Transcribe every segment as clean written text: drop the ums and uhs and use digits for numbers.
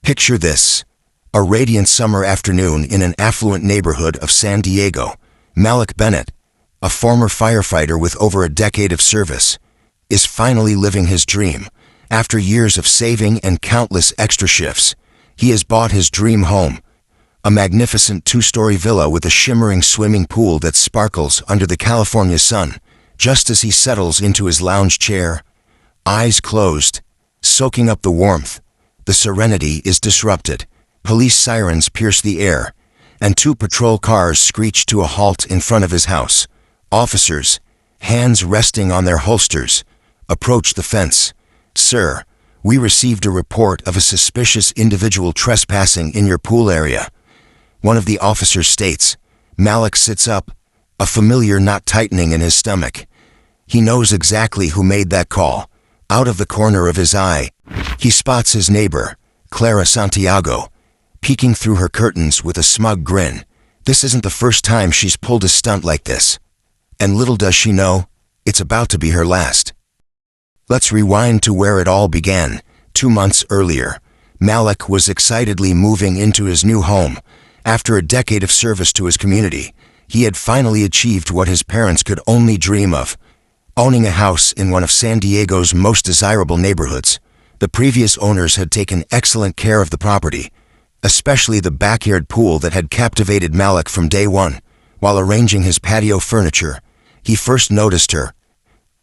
Picture this. A radiant summer afternoon in an affluent neighborhood of San Diego. Malik Bennett, a former firefighter with over a decade of service, is finally living his dream. After years of saving and countless extra shifts, he has bought his dream home, a magnificent 2-story villa with a shimmering swimming pool that sparkles under the California sun. Just as he settles into his lounge chair, eyes closed, soaking up the warmth, the serenity is disrupted. Police sirens pierce the air, and 2 patrol cars screech to a halt in front of his house. Officers, hands resting on their holsters, approach the fence. "Sir, we received a report of a suspicious individual trespassing in your pool area," one of the officers states. Malik sits up, a familiar knot tightening in his stomach. He knows exactly who made that call. Out of the corner of his eye, he spots his neighbor, Clara Santiago, peeking through her curtains with a smug grin. This isn't the first time she's pulled a stunt like this. And little does she know, it's about to be her last. Let's rewind to where it all began. 2 months earlier, Malik was excitedly moving into his new home. After a decade of service to his community, he had finally achieved what his parents could only dream of: owning a house in one of San Diego's most desirable neighborhoods. The previous owners had taken excellent care of the property, especially the backyard pool that had captivated Malik from day one. While arranging his patio furniture, he first noticed her,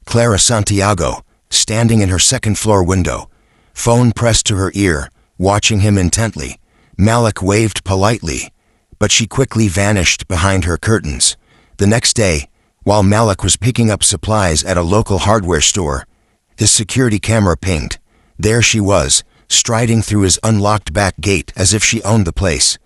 Clara Santiago, standing in her second-floor window, phone pressed to her ear, watching him intently. Malik waved politely, but she quickly vanished behind her curtains. The next day, while Malik was picking up supplies at a local hardware store, his security camera pinged. There she was, striding through his unlocked back gate as if she owned the place.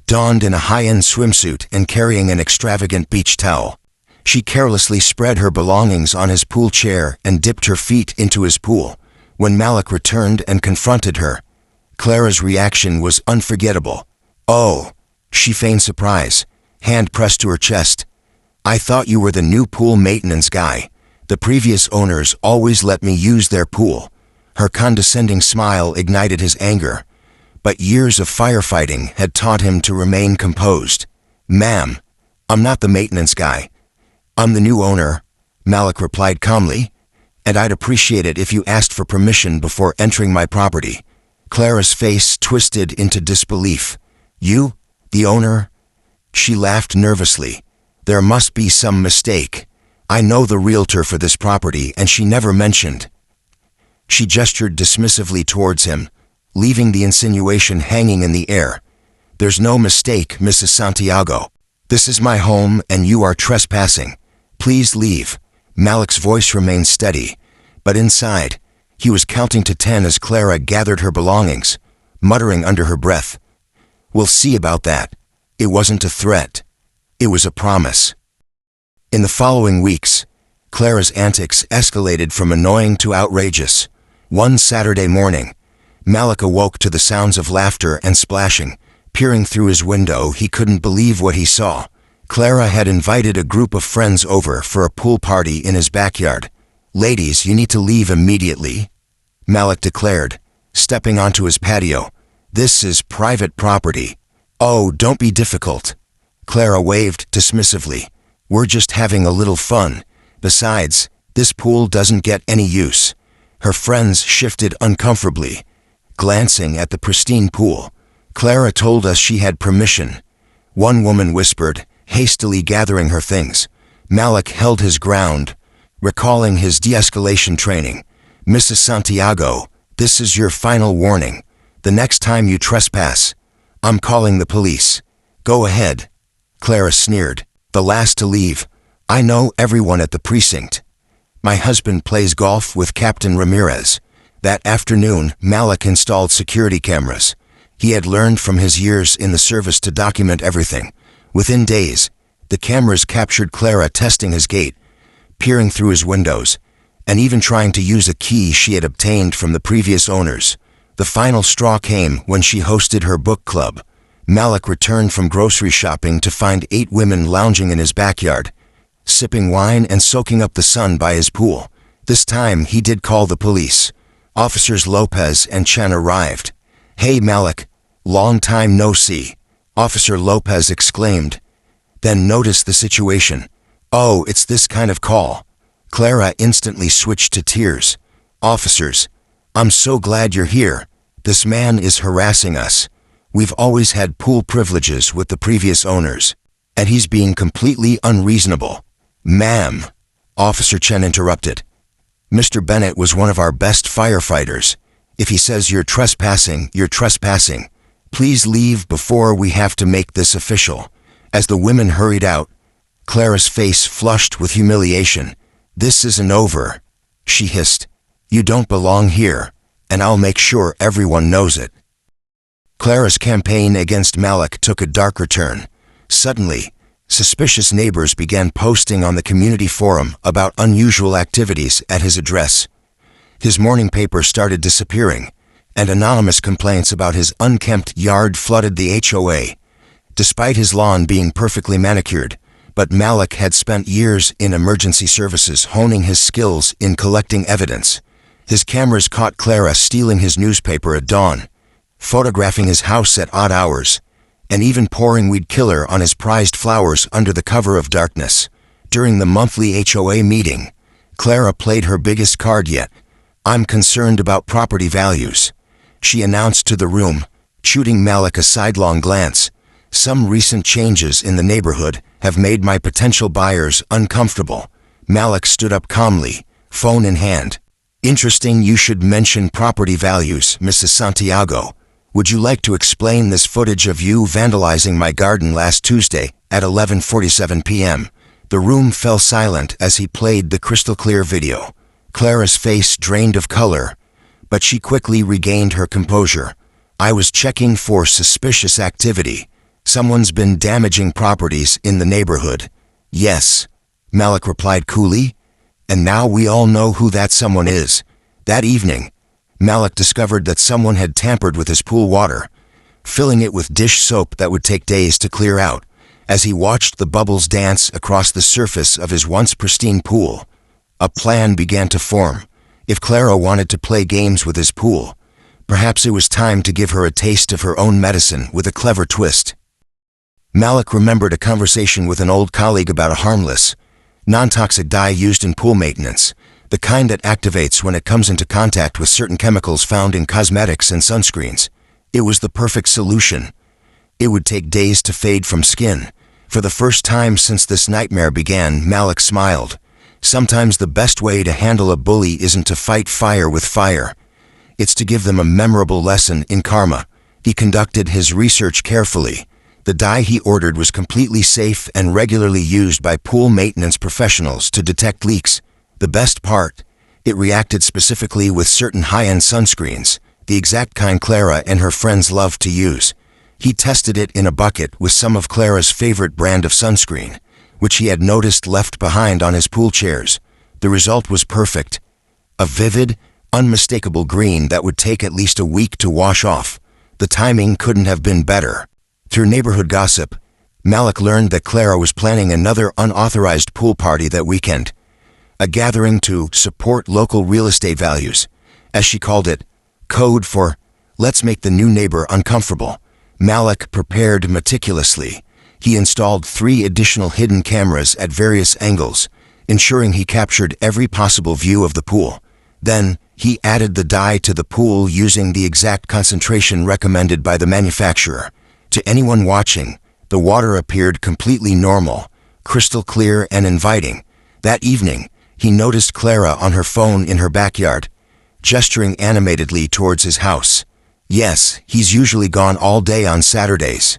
Donned in a high-end swimsuit and carrying an extravagant beach towel, she carelessly spread her belongings on his pool chair and dipped her feet into his pool. When Malik returned and confronted her, Clara's reaction was unforgettable. "Oh," she feigned surprise, hand pressed to her chest. "I thought you were the new pool maintenance guy. The previous owners always let me use their pool." Her condescending smile ignited his anger, but years of firefighting had taught him to remain composed. "Ma'am, I'm not the maintenance guy. I'm the new owner," Malik replied calmly, "and I'd appreciate it if you asked for permission before entering my property." Clara's face twisted into disbelief. "You, the owner?" She laughed nervously. "There must be some mistake. I know the realtor for this property and she never mentioned." She gestured dismissively towards him, leaving the insinuation hanging in the air. "There's no mistake, Mrs. Santiago. This is my home and you are trespassing. Please leave." Malik's voice remained steady, but inside, he was counting to 10 as Clara gathered her belongings, muttering under her breath, "We'll see about that." It wasn't a threat. It was a promise. In the following weeks, Clara's antics escalated from annoying to outrageous. One Saturday morning, Malik awoke to the sounds of laughter and splashing. Peering through his window, he couldn't believe what he saw. Clara had invited a group of friends over for a pool party in his backyard. "Ladies, you need to leave immediately," Malik declared, stepping onto his patio. "This is private property." "Oh, don't be difficult," Clara waved dismissively. "We're just having a little fun. Besides, this pool doesn't get any use." Her friends shifted uncomfortably, glancing at the pristine pool. "Clara told us she had permission," one woman whispered, hastily gathering her things. Malik held his ground, recalling his de-escalation training. "Mrs. Santiago, this is your final warning. The next time you trespass, I'm calling the police." "Go ahead," Clara sneered. "The last to leave. I know everyone at the precinct. My husband plays golf with Captain Ramirez." That afternoon, Malik installed security cameras. He had learned from his years in the service to document everything. Within days, the cameras captured Clara testing his gate, peering through his windows, and even trying to use a key she had obtained from the previous owners. The final straw came when she hosted her book club. Malik returned from grocery shopping to find 8 women lounging in his backyard, sipping wine and soaking up the sun by his pool. This time he did call the police. Officers Lopez and Chen arrived, "Hey Malik, long time no see," Officer Lopez exclaimed. Then noticed the situation. "Oh, it's this kind of call." Clara instantly switched to tears. "Officers, I'm so glad you're here. This man is harassing us. We've always had pool privileges with the previous owners, and he's being completely unreasonable." "Ma'am," Officer Chen interrupted. "Mr. Bennett was one of our best firefighters. If he says you're trespassing, you're trespassing. Please leave before we have to make this official." As the women hurried out, Clara's face flushed with humiliation. "This isn't over," she hissed. "You don't belong here, and I'll make sure everyone knows it." Clara's campaign against Malik took a darker turn. Suddenly, suspicious neighbors began posting on the community forum about unusual activities at his address. His morning paper started disappearing, and anonymous complaints about his unkempt yard flooded the HOA. Despite his lawn being perfectly manicured, but Malik had spent years in emergency services honing his skills in collecting evidence. His cameras caught Clara stealing his newspaper at dawn, photographing his house at odd hours, and even pouring weed killer on his prized flowers under the cover of darkness. During the monthly HOA meeting, Clara played her biggest card yet. "I'm concerned about property values," she announced to the room, shooting Malik a sidelong glance. "Some recent changes in the neighborhood have made my potential buyers uncomfortable." Malik stood up calmly, phone in hand. "Interesting you should mention property values, Mrs. Santiago. Would you like to explain this footage of you vandalizing my garden last Tuesday at 11:47 p.m.? The room fell silent as he played the crystal-clear video. Clara's face drained of color, but she quickly regained her composure. "I was checking for suspicious activity. Someone's been damaging properties in the neighborhood." "Yes," Malik replied coolly. "And now we all know who that someone is." That evening, Malik discovered that someone had tampered with his pool water, filling it with dish soap that would take days to clear out. As he watched the bubbles dance across the surface of his once pristine pool, a plan began to form. If Clara wanted to play games with his pool, perhaps it was time to give her a taste of her own medicine with a clever twist. Malik remembered a conversation with an old colleague about a harmless, non-toxic dye used in pool maintenance, the kind that activates when it comes into contact with certain chemicals found in cosmetics and sunscreens. It was the perfect solution. It would take days to fade from skin. For the first time since this nightmare began, Malik smiled. Sometimes the best way to handle a bully isn't to fight fire with fire. It's to give them a memorable lesson in karma. He conducted his research carefully. The dye he ordered was completely safe and regularly used by pool maintenance professionals to detect leaks. The best part, it reacted specifically with certain high-end sunscreens, the exact kind Clara and her friends loved to use. He tested it in a bucket with some of Clara's favorite brand of sunscreen, which he had noticed left behind on his pool chairs. The result was perfect. A vivid, unmistakable green that would take at least a week to wash off. The timing couldn't have been better. Through neighborhood gossip, Malik learned that Clara was planning another unauthorized pool party that weekend, a gathering to support local real estate values, as she called it, code for "let's make the new neighbor uncomfortable." Malik prepared meticulously. He installed 3 additional hidden cameras at various angles, ensuring he captured every possible view of the pool. Then, he added the dye to the pool using the exact concentration recommended by the manufacturer. To anyone watching, the water appeared completely normal, crystal clear and inviting. That evening, he noticed Clara on her phone in her backyard, gesturing animatedly towards his house. "Yes, he's usually gone all day on Saturdays,"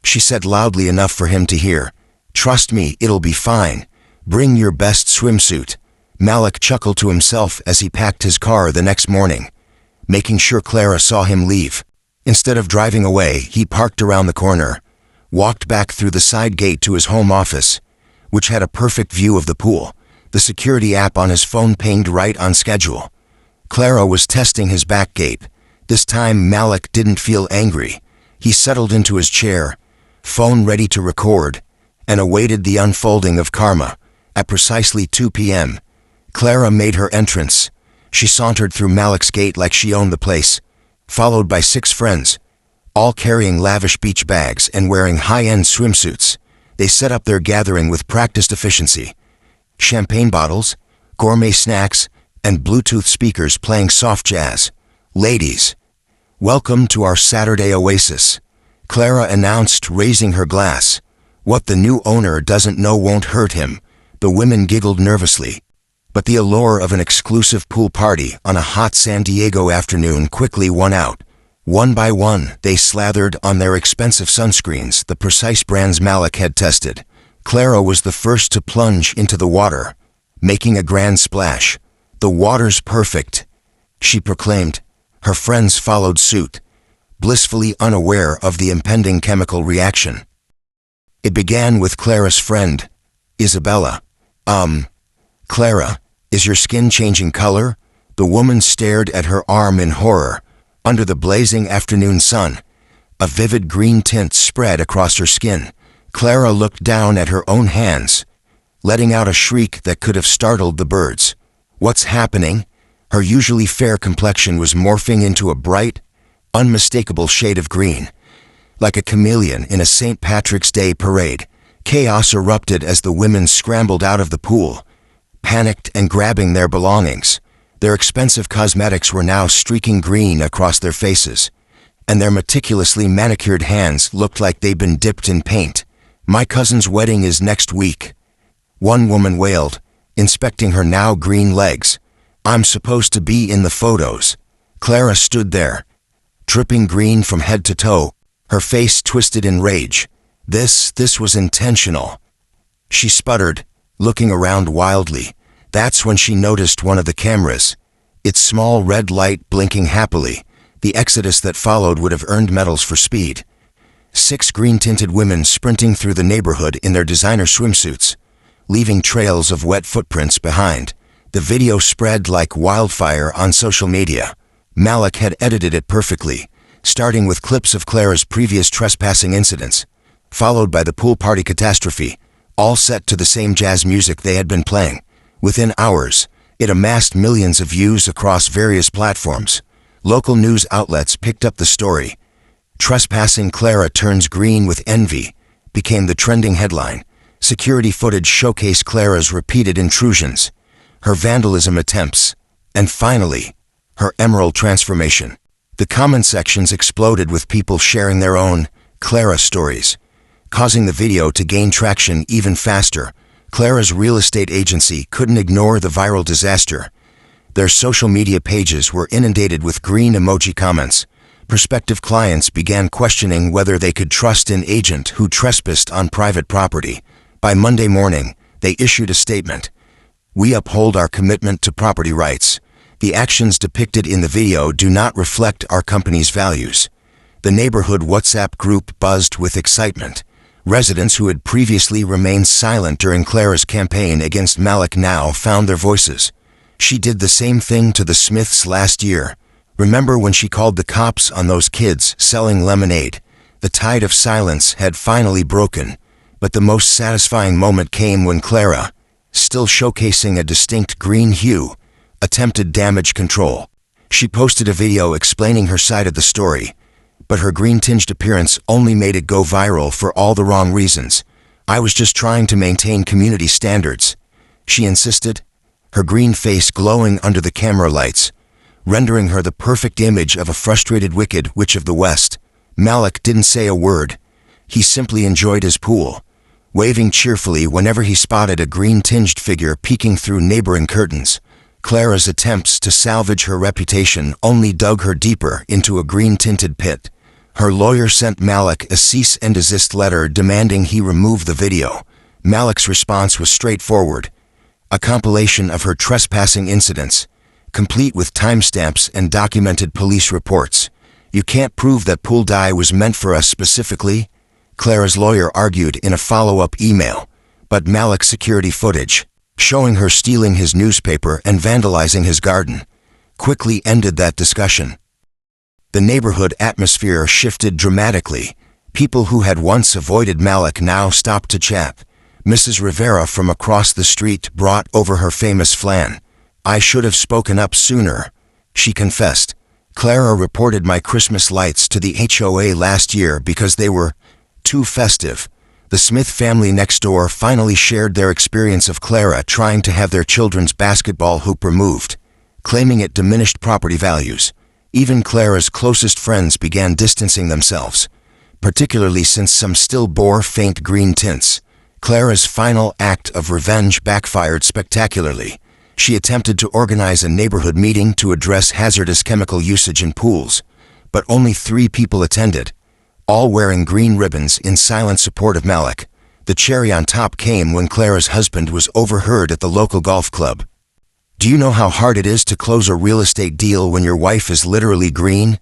she said loudly enough for him to hear. "Trust me, it'll be fine. Bring your best swimsuit." Malik chuckled to himself as he packed his car the next morning, making sure Clara saw him leave. Instead of driving away, he parked around the corner, walked back through the side gate to his home office, which had a perfect view of the pool. The security app on his phone pinged right on schedule. Clara was testing his back gate. This time Malik didn't feel angry. He settled into his chair, phone ready to record, and awaited the unfolding of karma. At precisely 2 p.m., Clara made her entrance. She sauntered through Malik's gate like she owned the place. followed by 6 friends, all carrying lavish beach bags and wearing high-end swimsuits. They set up their gathering with practiced efficiency. Champagne bottles, gourmet snacks, and Bluetooth speakers playing soft jazz. "Ladies, welcome to our Saturday oasis," Clara announced, raising her glass. "What the new owner doesn't know won't hurt him." The women giggled nervously. But the allure of an exclusive pool party on a hot San Diego afternoon quickly won out. One by one, they slathered on their expensive sunscreens, the precise brands Malik had tested. Clara was the first to plunge into the water, making a grand splash. "The water's perfect," she proclaimed. Her friends followed suit, blissfully unaware of the impending chemical reaction. It began with Clara's friend, Isabella. Clara, is your skin changing color?" The woman stared at her arm in horror. Under the blazing afternoon sun, a vivid green tint spread across her skin. Clara looked down at her own hands, letting out a shriek that could have startled the birds. "What's happening?" Her usually fair complexion was morphing into a bright, unmistakable shade of green. Like a chameleon in a St. Patrick's Day parade, chaos erupted as the women scrambled out of the pool, panicked and grabbing their belongings. Their expensive cosmetics were now streaking green across their faces, and their meticulously manicured hands looked like they'd been dipped in paint. "My cousin's wedding is next week," one woman wailed, inspecting her now green legs. "I'm supposed to be in the photos." Clara stood there, dripping green from head to toe, her face twisted in rage. This was intentional. She sputtered, looking around wildly. That's when she noticed one of the cameras, its small red light blinking happily. The exodus that followed would have earned medals for speed. 6 green-tinted women sprinting through the neighborhood in their designer swimsuits, leaving trails of wet footprints behind. The video spread like wildfire on social media. Malik had edited it perfectly, starting with clips of Clara's previous trespassing incidents, followed by the pool party catastrophe, all set to the same jazz music they had been playing. Within hours, it amassed millions of views across various platforms. Local news outlets picked up the story. "Trespassing Clara turns green with envy" became the trending headline. Security footage showcased Clara's repeated intrusions, her vandalism attempts, and finally, her emerald transformation. The comment sections exploded with people sharing their own Clara stories, causing the video to gain traction even faster. Clara's real estate agency couldn't ignore the viral disaster. Their social media pages were inundated with green emoji comments. Prospective clients began questioning whether they could trust an agent who trespassed on private property. By Monday morning, they issued a statement. "We uphold our commitment to property rights. The actions depicted in the video do not reflect our company's values." The neighborhood WhatsApp group buzzed with excitement. Residents who had previously remained silent during Clara's campaign against Malik now found their voices. "She did the same thing to the Smiths last year. Remember when she called the cops on those kids selling lemonade?" The tide of silence had finally broken, but the most satisfying moment came when Clara, still showcasing a distinct green hue, attempted damage control. She posted a video explaining her side of the story, but her green-tinged appearance only made it go viral for all the wrong reasons. "I was just trying to maintain community standards," she insisted, her green face glowing under the camera lights, rendering her the perfect image of a frustrated wicked witch of the West. Malik didn't say a word. He simply enjoyed his pool, waving cheerfully whenever he spotted a green-tinged figure peeking through neighboring curtains. Clara's attempts to salvage her reputation only dug her deeper into a green-tinted pit. Her lawyer sent Malik a cease and desist letter demanding he remove the video. Malik's response was straightforward: a compilation of her trespassing incidents, complete with timestamps and documented police reports. "You can't prove that pool dye was meant for us specifically," Clara's lawyer argued in a follow-up email, but Malik's security footage, showing her stealing his newspaper and vandalizing his garden, quickly ended that discussion. The neighborhood atmosphere shifted dramatically. People who had once avoided Malik now stopped to chat. Mrs. Rivera from across the street brought over her famous flan. "I should have spoken up sooner," she confessed, Clara reported my Christmas lights to the HOA last year because they were too festive. The Smith family next door finally shared their experience of Clara trying to have their children's basketball hoop removed, claiming it diminished property values. Even Clara's closest friends began distancing themselves, particularly since some still bore faint green tints. Clara's final act of revenge backfired spectacularly. She attempted to organize a neighborhood meeting to address hazardous chemical usage in pools, but only 3 people attended, all wearing green ribbons in silent support of Malik. The cherry on top came when Clara's husband was overheard at the local golf club. "Do you know how hard it is to close a real estate deal when your wife is literally green?"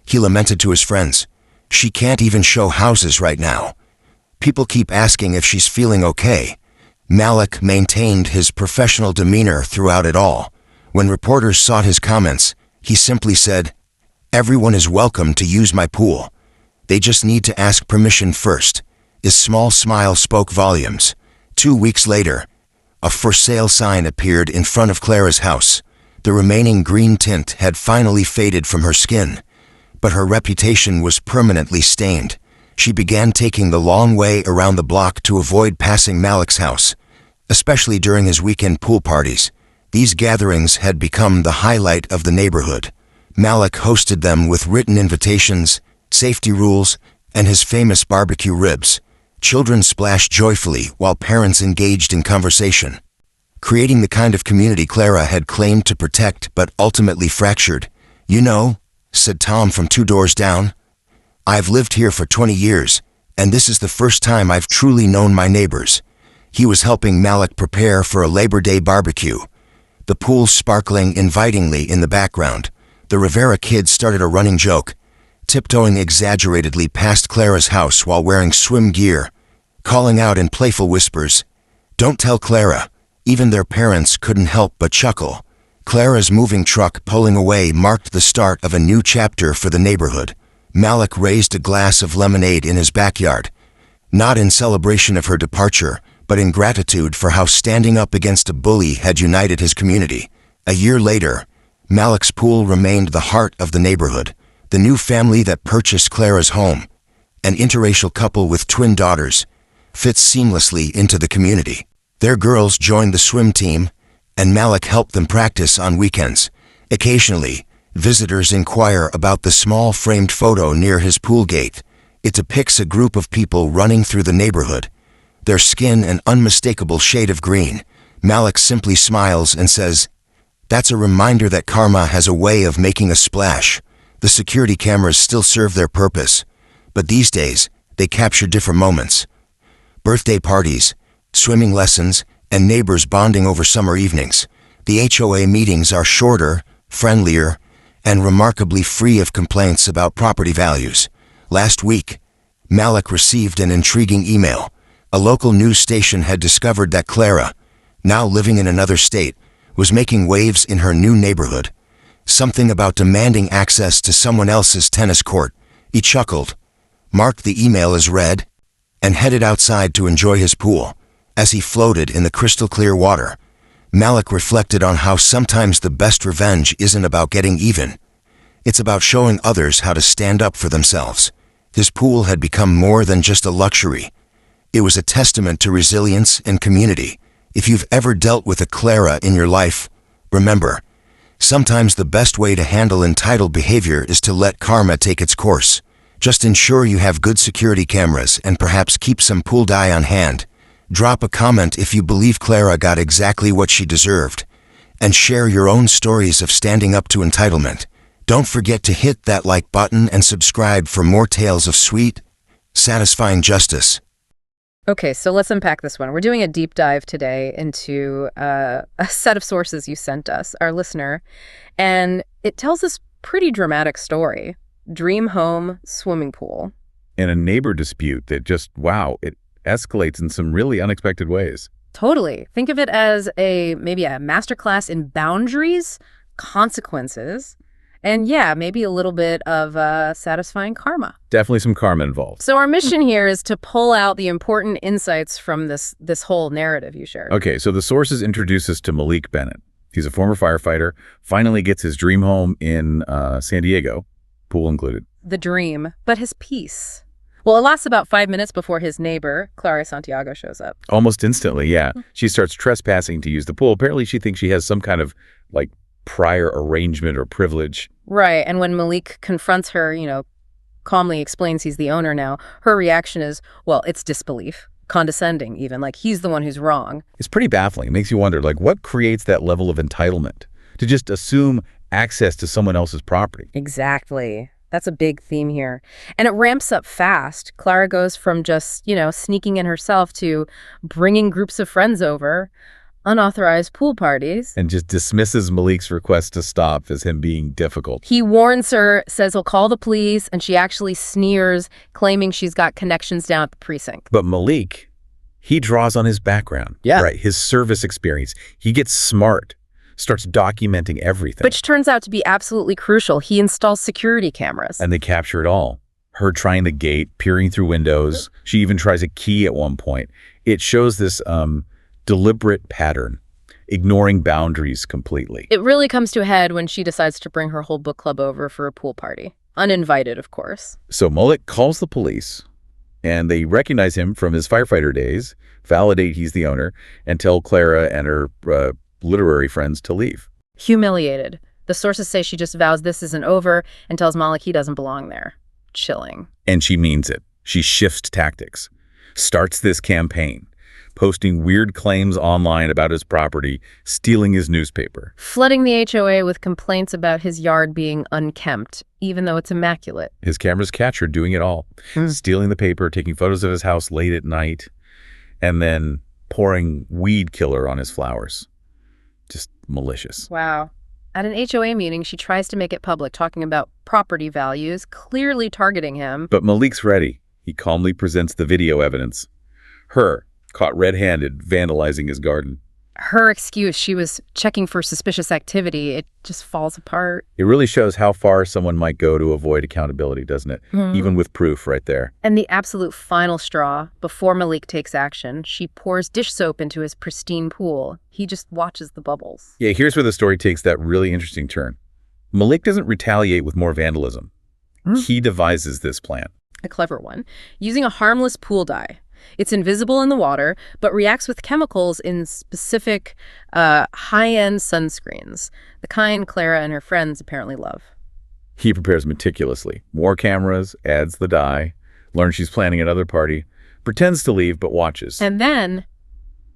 he lamented to his friends. "She can't even show houses right now. People keep asking if she's feeling okay." Malik maintained his professional demeanor throughout it all. When reporters sought his comments, he simply said, "Everyone is welcome to use my pool. They just need to ask permission first." His small smile spoke volumes. 2 weeks later, a for sale sign appeared in front of Clara's house. The remaining green tint had finally faded from her skin, but her reputation was permanently stained. She began taking the long way around the block to avoid passing Malik's house, especially during his weekend pool parties. These gatherings had become the highlight of the neighborhood. Malik hosted them with written invitations, safety rules, and his famous barbecue ribs. Children splashed joyfully while parents engaged in conversation, creating the kind of community Clara had claimed to protect but ultimately fractured. "You know," said Tom from 2 doors down, "I've lived here for 20 years, and this is the first time I've truly known my neighbors." He was helping Malik prepare for a Labor Day barbecue, the pool sparkling invitingly in the background. The Rivera kid started a running joke, tiptoeing exaggeratedly past Clara's house while wearing swim gear, calling out in playful whispers, "Don't tell Clara." Even their parents couldn't help but chuckle. Clara's moving truck pulling away marked the start of a new chapter for the neighborhood. Malik raised a glass of lemonade in his backyard, not in celebration of her departure, but in gratitude for how standing up against a bully had united his community. A year later, Malik's pool remained the heart of the neighborhood. The new family that purchased Clara's home, an interracial couple with twin daughters, fits seamlessly into the community. Their girls joined the swim team, and Malik helped them practice on weekends. Occasionally, visitors inquire about the small framed photo near his pool gate. It depicts a group of people running through the neighborhood, their skin an unmistakable shade of green. Malik simply smiles and says, "That's a reminder that karma has a way of making a splash." The security cameras still serve their purpose, but these days, they capture different moments. Birthday parties, swimming lessons, and neighbors bonding over summer evenings. The HOA meetings are shorter, friendlier, and remarkably free of complaints about property values. Last week, Malik received an intriguing email. A local news station had discovered that Clara, now living in another state, was making waves in her new neighborhood. Something about demanding access to someone else's tennis court. He chuckled, marked the email as read, and headed outside to enjoy his pool. As he floated in the crystal-clear water, Malik reflected on how sometimes the best revenge isn't about getting even. It's about showing others how to stand up for themselves. His pool had become more than just a luxury. It was a testament to resilience and community. If you've ever dealt with a Clara in your life, remember, sometimes the best way to handle entitled behavior is to let karma take its course. Just ensure you have good security cameras and perhaps keep some pool dye on hand. Drop a comment if you believe Clara got exactly what she deserved, and share your own stories of standing up to entitlement. Don't forget to hit that like button and subscribe for more tales of sweet, satisfying justice. Okay, so let's unpack this one. We're doing a deep dive today into a set of sources you sent us, our listener, and it tells this pretty dramatic story. Dream home, swimming pool. And a neighbor dispute that just, wow, it escalates in some really unexpected ways. Totally. Think of it as maybe a masterclass in boundaries, consequences, and yeah, maybe a little bit of satisfying karma. Definitely some karma involved. So our mission here is to pull out the important insights from this whole narrative you shared. Okay, so the sources introduce us to Malik Bennett, He's a former firefighter, finally gets his dream home in San Diego, pool included. The dream, but his peace. Well, it lasts about 5 minutes before his neighbor, Clara Santiago, shows up. Almost instantly, yeah. She starts trespassing to use the pool. Apparently, she thinks she has some kind of, like, prior arrangement or privilege. Right, and when Malik confronts her, calmly explains he's the owner now, her reaction is, well, it's disbelief. Condescending, even, like he's the one who's wrong. It's pretty baffling. It makes you wonder, like, what creates that level of entitlement to just assume access to someone else's property? Exactly. That's a big theme here. And it ramps up fast. Clara goes from just, sneaking in herself to bringing groups of friends over, unauthorized pool parties. And just dismisses Malik's request to stop as him being difficult. He warns her, says he'll call the police, and she actually sneers, claiming she's got connections down at the precinct. But Malik, he draws on his background. Yeah. Right, his service experience. He gets smart, starts documenting everything. Which turns out to be absolutely crucial. He installs security cameras. And they capture it all. Her trying the gate, peering through windows. She even tries a key at one point. It shows this deliberate pattern, ignoring boundaries completely. It really comes to a head when she decides to bring her whole book club over for a pool party. Uninvited, of course. So Malik calls the police, and they recognize him from his firefighter days, validate he's the owner, and tell Clara and her literary friends to leave. Humiliated. The sources say she just vows this isn't over and tells Malik he doesn't belong there. Chilling. And she means it. She shifts tactics, starts this campaign, posting weird claims online about his property, stealing his newspaper. Flooding the HOA with complaints about his yard being unkempt, even though it's immaculate. His cameras catch her doing it all. Stealing the paper, taking photos of his house late at night, and then pouring weed killer on his flowers. Just malicious. Wow. At an HOA meeting, she tries to make it public, talking about property values, clearly targeting him. But Malik's ready. He calmly presents the video evidence. Her, caught red-handed, vandalizing his garden. Her excuse, she was checking for suspicious activity, it just falls apart. It really shows how far someone might go to avoid accountability, doesn't it? Even with proof right there. And the absolute final straw, before Malik takes action, she pours dish soap into his pristine pool. He just watches the bubbles. Yeah, here's where the story takes that really interesting turn. Malik doesn't retaliate with more vandalism. He devises this plan. A clever one. Using a harmless pool dye. It's invisible in the water, but reacts with chemicals in specific high-end sunscreens, the kind Clara and her friends apparently love. He prepares meticulously. More cameras, adds the dye, learns she's planning another party, pretends to leave but watches. And then,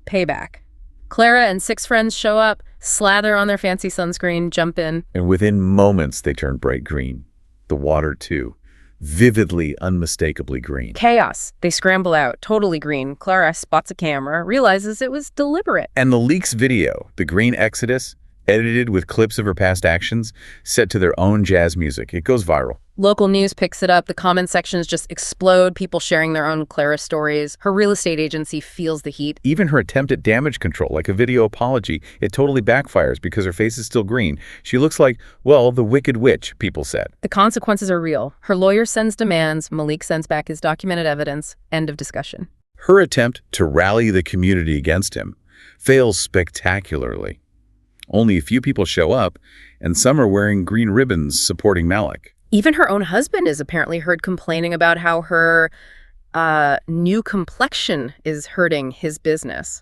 payback. Clara and 6 friends show up, slather on their fancy sunscreen, jump in. And within moments, they turn bright green. The water, too. Vividly, unmistakably green. Chaos. They scramble out, totally green. Clara spots a camera, realizes it was deliberate. And the leaks video, the green exodus, edited with clips of her past actions, set to their own jazz music. It goes viral. Local news picks it up. The comment sections just explode, people sharing their own Clara stories. Her real estate agency feels the heat. Even her attempt at damage control, like a video apology, it totally backfires because her face is still green. She looks like, well, the Wicked Witch, people said. The consequences are real. Her lawyer sends demands. Malik sends back his documented evidence. End of discussion. Her attempt to rally the community against him fails spectacularly. Only a few people show up, and some are wearing green ribbons supporting Malik. Even her own husband is apparently heard complaining about how her new complexion is hurting his business.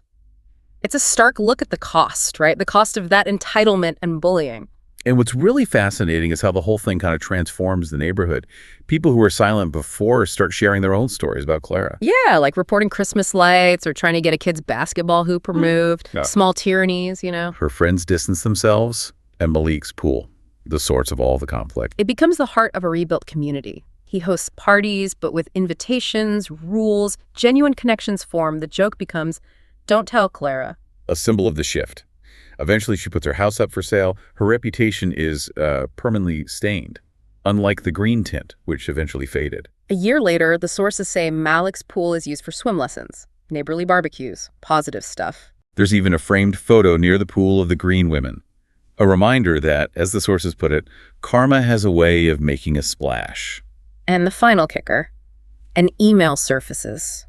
It's a stark look at the cost, right? The cost of that entitlement and bullying. And what's really fascinating is how the whole thing kind of transforms the neighborhood. People who were silent before start sharing their own stories about Clara. Yeah, like reporting Christmas lights or trying to get a kid's basketball hoop removed. Yeah. Small tyrannies, Her friends distance themselves, and Malik's pool, the source of all the conflict. It becomes the heart of a rebuilt community. He hosts parties, but with invitations, rules, genuine connections form. The joke becomes, don't tell Clara. A symbol of the shift. Eventually, she puts her house up for sale. Her reputation is permanently stained, unlike the green tint, which eventually faded. A year later, the sources say Malik's pool is used for swim lessons, neighborly barbecues, positive stuff. There's even a framed photo near the pool of the green women. A reminder that, as the sources put it, karma has a way of making a splash. And the final kicker, an email surfaces.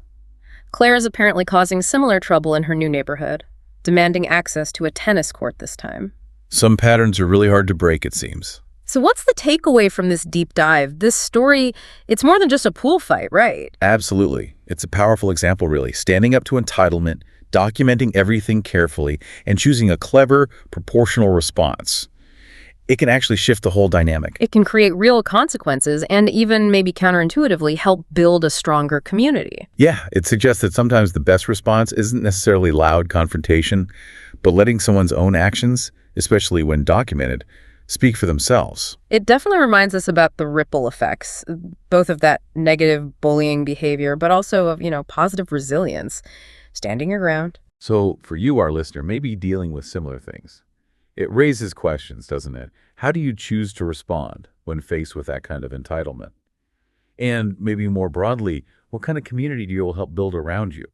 Claire is apparently causing similar trouble in her new neighborhood. demanding access to a tennis court this time. Some patterns are really hard to break, it seems. So what's the takeaway from this deep dive? This story, it's more than just a pool fight, right? Absolutely. It's a powerful example, really. Standing up to entitlement, documenting everything carefully, and choosing a clever, proportional response. It can actually shift the whole dynamic. It can create real consequences and even maybe counterintuitively help build a stronger community. Yeah, it suggests that sometimes the best response isn't necessarily loud confrontation, but letting someone's own actions, especially when documented, speak for themselves. It definitely reminds us about the ripple effects, both of that negative bullying behavior, but also of, positive resilience, standing your ground. So for you, our listener, maybe dealing with similar things. It raises questions, doesn't it? How do you choose to respond when faced with that kind of entitlement? And maybe more broadly, what kind of community do you help build around you?